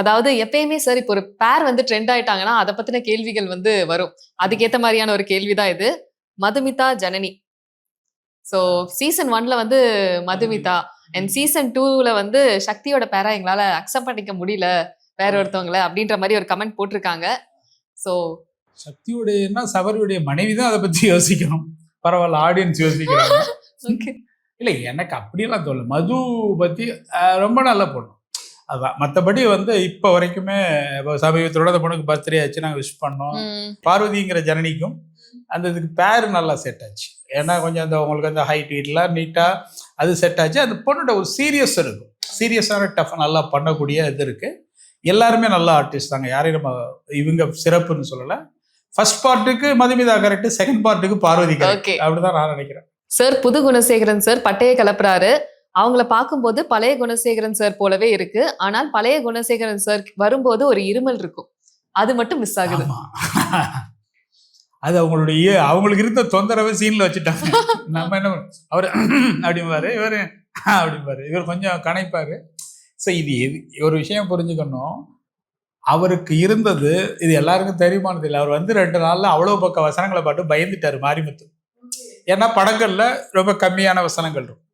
அதாவது எப்பயுமே சார் இப்போ ஒரு பேர் வந்து ட்ரெண்ட் ஆயிட்டாங்கன்னா அதை பத்தின கேள்விகள் வந்து வரும். அதுக்கேத்த மாதிரியான ஒரு கேள்விதான் இது. மதுமிதா, ஜனனி. ஸோ சீசன் 1ல வந்து மதுமிதா அண்ட் சீசன் 2ல வந்து சக்தியோட பேரா எங்களால அக்செப்ட் பண்ணிக்க முடியல வேற ஒருத்தவங்கள அப்படின்ற மாதிரி ஒரு கமெண்ட் போட்டிருக்காங்க. ஸோ சக்தியுடைய சபரியுடைய மனைவி தான் அதை பத்தி யோசிக்கணும். பரவாயில்ல, ஆடியன்ஸ் யோசிக்கிறாங்க. இல்லை, எனக்கு அப்படியெல்லாம் தோணல. மது பத்தி ரொம்ப நல்லா பொண்ணு. அதான், மற்றபடி வந்து இப்போ வரைக்குமே சமீபத்தோட அந்த பொண்ணுக்கு பர்த்டே ஆச்சு, நாங்கள் விஷ் பண்ணோம். பார்வதிங்கிற ஜனனிக்கும் அந்த இதுக்கு பேர் நல்லா செட் ஆச்சு. ஏன்னா கொஞ்சம் அந்த உங்களுக்கு அந்த ஹைட் வீட்லாம் நீட்டாக அது செட் ஆச்சு. அந்த பொண்ணோட ஒரு சீரியஸ் இருக்கும், சீரியஸான டஃப் நல்லா பண்ணக்கூடிய இது இருக்குது. எல்லாருமே நல்ல ஆர்டிஸ்ட் தாங்க, யாரையும் நம்ம இவங்க சிறப்புன்னு சொல்லலை. ஃபர்ஸ்ட் பார்ட்டுக்கு மதுமிதா கரெக்ட், செகண்ட் பார்ட்டுக்கு பார்வதி கரெக்ட், அப்படிதான் நான் நினைக்கிறேன். சார் புது குணசேகரன் சார் பட்டையை கலப்புறாரு. அவங்கள பார்க்கும்போது பழைய குணசேகரன் சார் போலவே இருக்கு. ஆனால் பழைய குணசேகரன் சார் வரும்போது ஒரு இருமல் இருக்கும், அது மட்டும் மிஸ் ஆகுது. அது அவங்களுக்கு இருந்த தொந்தரவை சீன்ல வச்சுட்டாங்க. நம்ம என்ன அவர் அப்படிம்பாரு, இவர் அப்படிம்பாரு, இவர் கொஞ்சம் கணைப்பாரு. ஸோ இது ஒரு விஷயம் புரிஞ்சுக்கணும், அவருக்கு இருந்தது இது எல்லாருக்கும் தெரியுமானது இல்லை. அவர் வந்து 2 நாள்ல அவ்வளவு பக்க வசனங்களை பாட்டு பயந்துட்டாரு மாரிமுத்து. ஏன்னா படங்கள்ல ரொம்ப கம்மியான வசனங்கள் இருக்கும்.